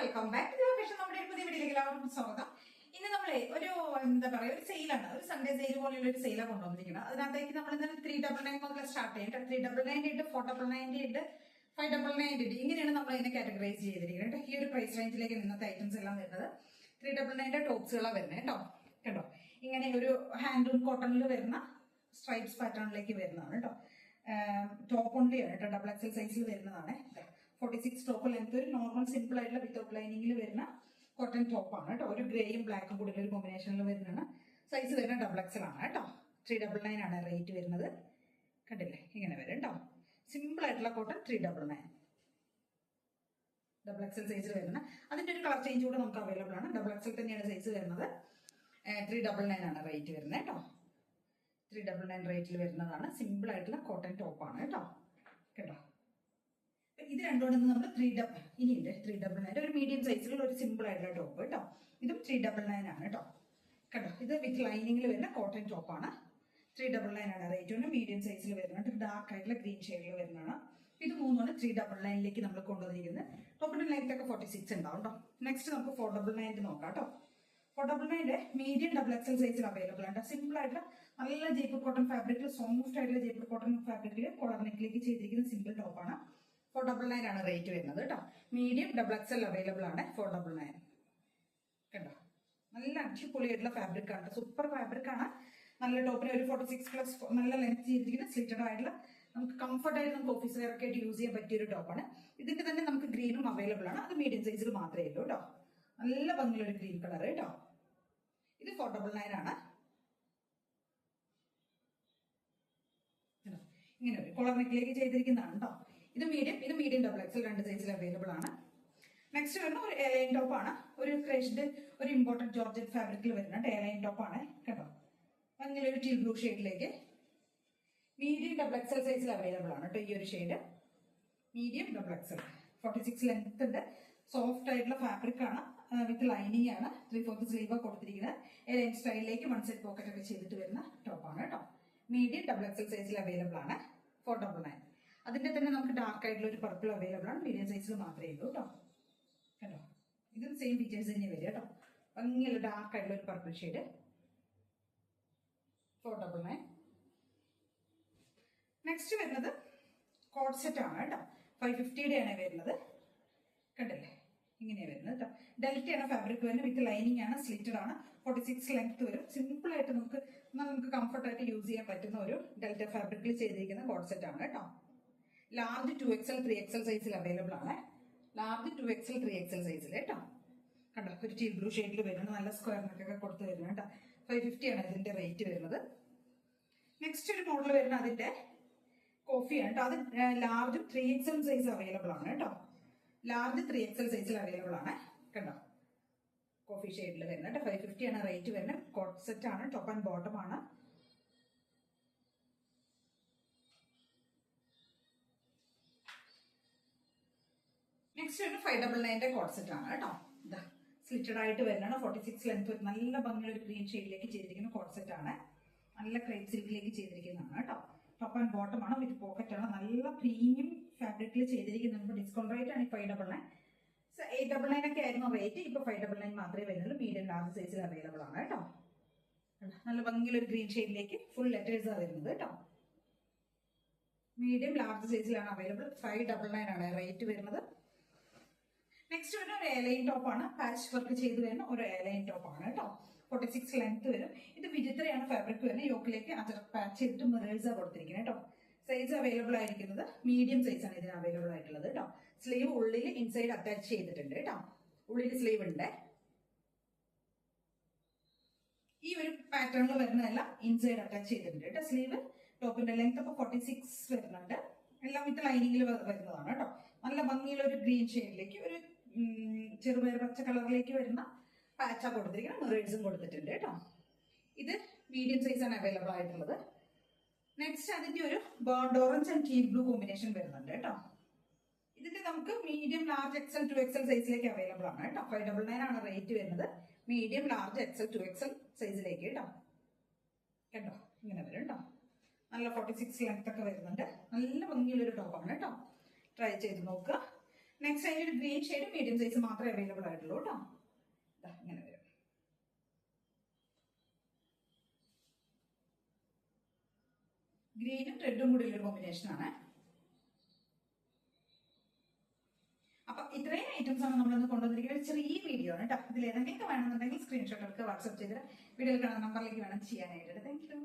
Welcome back to fashion. നമ്മുടെ പുതിയ വീഡിയോയിലേക്ക് എല്ലാവർക്കും സ്വാഗതം. ഇന്ന് നമ്മളെ ഒരു എന്താ പറയാ ഒരു സെയിലാണ്, ഒരു സൺഡേ സെയിൽ പോലെയുള്ള ഒരു സെയിലാണ് കൊണ്ടുവന്നിരിക്കുന്നത്. അതിനകത്തേക്ക് നമ്മൾ ഇന്നലെ 399 മുതൽ സ്റ്റാർട്ട് ചെയ്തിട്ട് 399 ഉണ്ട്, 499 ഉണ്ട്, 599 ഉണ്ട്. ഇങ്ങനെയാണ് നമ്മൾ ഇതിനെ കാറ്റഗറൈസ് ചെയ്തിരിക്കുന്നത്. ഈ ഒരു പ്രൈസ് റേഞ്ചിലേക്ക് ഇന്നത്തെ ഐറ്റംസ് എല്ലാം വരുന്നത് 399 ടോപ്സുകളാണ് വരുന്നത് കേട്ടോ. കണ്ടോ, ഇങ്ങനെ ഒരു ഹാൻഡ്ലൂം കോട്ടണിൽ വരുന്ന സ്ട്രൈപ്സ് പാറ്റേണിലേക്ക് വരുന്നതാണ് കേട്ടോ. ടോപ്പ് ഓൺലിയാണ് കേട്ടോ, ഡബിൾ എക്സൽ സൈസിൽ വരുന്നതാണ്. 46 ടോപ്പ് ലെങ്ത്, ഒരു നോർമൽ സിമ്പിൾ ആയിട്ടുള്ള വിത്തൗട്ട് ലൈനിങ്ങിൽ വരുന്ന കോട്ടൺ ടോപ്പാണ് കേട്ടോ. ഒരു ഗ്രേയും ബ്ലാക്കും കൂടി ഒരു കോമ്പിനേഷനിൽ വരുന്നതാണ്. സൈസ് വരുന്ന ഡബിൾ എക്സൽ ആണ് കേട്ടോ. 399 ആണ് റേറ്റ് വരുന്നത്. കണ്ടില്ലേ, ഇങ്ങനെ വരും കേട്ടോ. സിമ്പിൾ ആയിട്ടുള്ള കോട്ടൺ 399 ഡബിൾ എക്സൽ സൈസിൽ വരുന്ന. അതിന്റെ ഒരു കളർ ചേഞ്ച് കൂടെ നമുക്ക് അവൈലബിൾ ആണ്. ഡബിൾ എക്സൽ തന്നെയാണ് സൈസ് വരുന്നത്. 399 ആണ് റേറ്റ് വരുന്നത് കേട്ടോ. 399 റേറ്റിൽ വരുന്നതാണ്. സിമ്പിൾ ആയിട്ടുള്ള കോട്ടൺ ടോപ്പാണ് കേട്ടോ. കേട്ടോ, ഇത് രണ്ടോടെ നമ്മൾ ഇനിയുണ്ട് 399 ഒരു മീഡിയം സൈസിലുള്ള ഒരു സിമ്പിൾ ആയിട്ടുള്ള ടോപ്പ് കേട്ടോ. ഇതും 399 ആണ് കേട്ടോ. കേട്ടോ, ഇത് വിത്ത് ലൈനിങ്ങിൽ വരുന്ന കോട്ടൺ ടോപ്പാണ്. 399 ആണ് റേറ്റ്. ഒന്ന് മീഡിയം സൈസിൽ വരുന്നുണ്ട്, ഡാർക്ക് ആയിട്ടുള്ള ഗ്രീൻ ഷെയ്ഡിൽ വരുന്നതാണ്. ഇത് മൂന്നാണ് 399 നമ്മൾ കൊണ്ടുവന്നിരിക്കുന്നത്. ടോപ്പിന്റെ ലെങ്ത് ഒക്കെ 46 ഉണ്ടാവും കേട്ടോ. നെക്സ്റ്റ് നമുക്ക് 499 നോക്കാം കേട്ടോ. 499 മീഡിയം ഡബിൾ എക്സൽ സൈസിൽ അവൈലബിൾ ആണ്. സിമ്പിൾ ആയിട്ടുള്ള നല്ല ജയ്പൂർ കോട്ടൺ ഫാബ്രിക്കിൽ, സോഫ്റ്റ് ആയിട്ടുള്ള ജയ്പൂർ കോട്ടൺ ഫാബ്രിക്കിൽ കോളർ നെക്കിലേക്ക് ചെയ്തിരിക്കുന്ന സിമ്പിൾ ടോപ്പാണ്. 499 ആണ് റേറ്റ് വരുന്നത് കേട്ടോ. മീഡിയം ഡബിൾ എക്സൽ അവൈലബിൾ ആണ്. 499 കണ്ടോ, നല്ല അടിപൊളിയായിട്ടുള്ള ഫാബ്രിക് ആണ്. സൂപ്പർ ഫാബ്രിക് ആണ്. നല്ല ടോപ്പിന് ഒരു 46+ നല്ല ലെങ്ത് ചെയ്തിരിക്കുന്ന സ്ലിറ്റഡ് ആയിട്ടുള്ള, നമുക്ക് കംഫർട്ട് ആയിട്ട് നമുക്ക് ഓഫീസ് വെയർ ഒക്കെ ആയിട്ട് യൂസ് ചെയ്യാൻ പറ്റിയ ഒരു ടോപ്പാണ്. ഇതിന്റെ തന്നെ നമുക്ക് ഗ്രീനും അവൈലബിൾ ആണ്. അത് മീഡിയം സൈസിൽ മാത്രമേ ഉള്ളൂ കേട്ടോ. നല്ല ഭംഗിയുള്ള ഒരു ഗ്രീൻ കളർ കേട്ടോ. ഇത് 499 ആണ്. ഇങ്ങനെ ഒരു കോളർ നെക്കിലേക്ക് ചെയ്തിരിക്കുന്നതാണ് കേട്ടോ. ഇത് മീഡിയം ഡബിൾ എക്സൽ രണ്ട് സൈസിൽ അവൈലബിൾ ആണ്. നെക്സ്റ്റ് വരുന്ന ഒരു എയർലൈൻ ടോപ്പ് ആണ്. ഒരു ക്രഷ്ഡ് ഒരു ഇമ്പോർട്ടന്റ് ജോർജറ്റ് ഫാബ്രിക്കിൽ വരുന്ന എയർലൈൻ ടോപ്പ് ആണ് കേട്ടോ. അങ്ങനെ ഒരു ടീൽ ബ്ലൂ ഷെയ്ഡിലേക്ക് മീഡിയം ഡബിൾ എക്സൽ സൈസിൽ അവൈലബിൾ ആണ് കേട്ടോ. ഈ ഒരു shade medium double XL 46 length ഉണ്ട്. സോഫ്റ്റ് ആയിട്ടുള്ള ഫാബ്രിക് ആണ്. വിത്ത് ലൈനിങ് ആണ്. 3/4 സ്ലീവ് കൊടുത്തിരിക്കുന്നത്. എയർലൈൻ സ്റ്റൈലിലേക്ക് 1 സൈഡ് പോക്കറ്റ് ഒക്കെ ചെയ്തിട്ട് വരുന്ന ടോപ്പാണ് കേട്ടോ. മീഡിയം ഡബിൾ എക്സൽ സൈസിൽ അവൈലബിൾ ആണ്. 499. അതിന്റെ തന്നെ നമുക്ക് ഡാർക്ക് ആയിട്ടുള്ള ഒരു പർപ്പിൾ അവൈലബിൾ ആണ്. മീഡിയം സൈസിൽ മാത്രമേ ഉള്ളൂ കേട്ടോ. കേട്ടോ, ഇതും സെയിം ഫീച്ചേഴ്സ് തന്നെ വരിക കേട്ടോ. ഭംഗിയുള്ള ഡാർക്ക് ആയിട്ടുള്ള ഒരു പർപ്പിൾ ഷെയ്ഡ് 499. നെക്സ്റ്റ് വരുന്നത് കോഡ് സെറ്റ് ആണ് കേട്ടോ. 550 ആണ് വരുന്നത്. കണ്ടില്ലേ, ഇങ്ങനെയാണ് വരുന്നത് കേട്ടോ. ഡെൽറ്റയാണ് ഫാബ്രിക് വരുന്നത്. വിത്ത് ലൈനിങ് ആണ്. സ്ലിറ്റഡ് ആണ്. 46 ലെങ്ത് വരും. സിമ്പിൾ ആയിട്ട് നമുക്ക് കംഫർട്ടായിട്ട് യൂസ് ചെയ്യാൻ പറ്റുന്ന ഒരു ഡെൽറ്റ ഫാബ്രിക്കിൽ ചെയ്തിരിക്കുന്ന കോഡ് സെറ്റ് ആണ് കേട്ടോ. ലാർജ് 2XL 3XL സൈസിൽ അവൈലബിൾ ആണ്. ലാർജ് 2XL 3XL സൈസിൽ കേട്ടോ. കണ്ടോ, ഒരു ടീൽ ബ്ലൂ ഷെയ്ഡിൽ വരുന്നത്. നല്ല സ്ക്വയർ നെക്കൊക്കെ കൊടുത്ത് വരുന്നത് കേട്ടോ. 550 ആണ് ഇതിന്റെ റേറ്റ് വരുന്നത്. നെക്സ്റ്റ് ഒരു മോഡൽ വരുന്ന അതിന്റെ കോഫിയാണ് കേട്ടോ. അത് ലാർജ് 3XL സൈസ് അവൈലബിൾ ആണ് കേട്ടോ. ലാർജ് 3XL സൈസിൽ അവൈലബിൾ ആണ്. കണ്ടോ, കോഫി ഷെയ്ഡിൽ വരുന്നത്. 550 ആണ് റേറ്റ് വരുന്നത്. കോട്ട് സെറ്റ് ആണ്. ടോപ്പ് ആൻഡ് ബോട്ടം ആണ്. നെക്സ്റ്റ് ഒരു 599 കോട്ട് സെറ്റ് ആണ് കേട്ടോ. ഇതാ സ്ലിറ്റഡ് ആയിട്ട് വരുന്നതാണ്. 46 ലെങ്ത് വരും. നല്ല ഭംഗിയുള്ള ഒരു ഗ്രീൻ ഷെയ്ഡിലേക്ക് ചെയ്തിരിക്കുന്ന കോട്ട് സെറ്റ് ആണ്. നല്ല ക്രേപ്പ് സിൽക്കിലേക്ക് ചെയ്തിരിക്കുന്നതാണ് കേട്ടോ. ടോപ്പ് ആൻഡ് ബോട്ടം ആണ്. വിത്ത് പോക്കറ്റ് ആണ്. നല്ല പ്രീമിയം ഫാബ്രിക്കിൽ ചെയ്തിരിക്കുന്നത്. ഡിസ്കൗണ്ട് റേറ്റ് ആണ് 599. 899 ഒക്കെ ആയിരുന്നു റേറ്റ്. ഇപ്പൊ 599 മാത്രമേ വരുന്നുള്ളൂ. മീഡിയം ലാർജ് സൈസിൽ അവൈലബിൾ ആണ് കേട്ടോ. നല്ല ഭംഗിയുള്ള ഒരു ഗ്രീൻ ഷെയ്ഡിലേക്ക് ഫുൾ ലെറ്റേഴ്സ് വരുന്നത് കേട്ടോ. മീഡിയം ലാർജ് സൈസിലാണ് അവൈലബിൾ. 599 ആണ് റേറ്റ് വരുന്നത്. നെക്സ്റ്റ് വരുന്ന ഒരു എയർലൈൻ ടോപ്പ് ആണ്. പാച്ച് വർക്ക് ചെയ്ത് വരുന്ന ഒരു എയർലൈൻ ടോപ്പ് ആണ് കേട്ടോ. 46 ലെങ്ത് വരും. ഇത് വിചിത്രയാണ് ഫാബ്രിക് വരുന്നത്. യോക്കിലേക്ക് പാച്ച് ചെയ്തിട്ട് മിറേഴ്സ് കൊടുത്തിരിക്കുന്നത് കേട്ടോ. സൈസ് അവൈലബിൾ ആയിരിക്കുന്നത് മീഡിയം സൈസ് ആണ് ഇതിന് അവൈലബിൾ ആയിട്ടുള്ളത് കേട്ടോ. സ്ലീവ് ഉള്ളിൽ ഇൻസൈഡ് അറ്റാച്ച് ചെയ്തിട്ടുണ്ട് കേട്ടോ. ഉള്ളിൽ സ്ലീവ് ഉണ്ട്. ഈ ഒരു പാറ്റേണിൽ വരുന്നതെല്ലാം ഇൻസൈഡ് അറ്റാച്ച് ചെയ്തിട്ടുണ്ട് കേട്ടോ. സ്ലീവ് ടോപ്പിന്റെ ലെങ്ത് അപ്പൊ 46 വരുന്നുണ്ട്. എല്ലാം വിത്ത് ലൈനിങ്ങിൽ വരുന്നതാണ് കേട്ടോ. നല്ല ഭംഗിയുള്ള ഒരു ഗ്രീൻ ഷെയ്ഡിലേക്ക് ഒരു ചെറുപയർ പച്ച കളറിലേക്ക് വരുന്ന പാച്ചാ കൊടുത്തിരിക്കുന്നത്. മിറേഴ്സും കൊടുത്തിട്ടുണ്ട് കേട്ടോ. ഇത് മീഡിയം സൈസ് ആണ് അവൈലബിൾ ആയിട്ടുള്ളത്. നെക്സ്റ്റ് അതിന്റെ ഒരു burnt orange and teal blue combination വരുന്നുണ്ട് കേട്ടോ. ഇതിന്റെ നമുക്ക് മീഡിയം ലാർജ് XL 2XL സൈസിലേക്ക് അവൈലബിൾ ആണ് കേട്ടോ. 599 ആണ് റേറ്റ് വരുന്നത്. മീഡിയം ലാർജ് XL 2XL സൈസിലേക്ക് കേട്ടോ. കേട്ടോ, ഇങ്ങനെ വരും കേട്ടോ. നല്ല 46 ലെങ്ത് ഒക്കെ വരുന്നുണ്ട്. നല്ല ഭംഗിയുള്ള ഒരു ടോപ്പാണ് കേട്ടോ. ട്രൈ ചെയ്ത് നോക്കുക. നെക്സ്റ്റ് അതിന്റെ ഒരു ഗ്രീൻ ഷെയ്ഡ് മീഡിയം സൈസ് മാത്രമേ അവൈലബിൾ ആയിട്ടുള്ളൂ കേട്ടോ. ഇങ്ങനെ വരും. ഗ്രീനും റെഡും കൂടി ഒരു കോമ്പിനേഷൻ ആണ്. അപ്പൊ ഇത്രയും ഐറ്റംസ് ആണ് നമ്മളൊന്ന് കൊണ്ടുവന്നിരിക്കുന്ന ഒരു ചെറിയ വീഡിയോ ആണ് കേട്ടോ. ഇതിൽ ഏതെങ്കിലും വേണമെന്നുണ്ടെങ്കിൽ സ്ക്രീൻഷോട്ട് എടുക്കുക, വാട്സ്ആപ്പ് ചെയ്ത് വീഡിയോയിൽ കാണുന്ന നമ്പറിലേക്ക് വേണം ചെയ്യാനായിട്ട്. Thank you.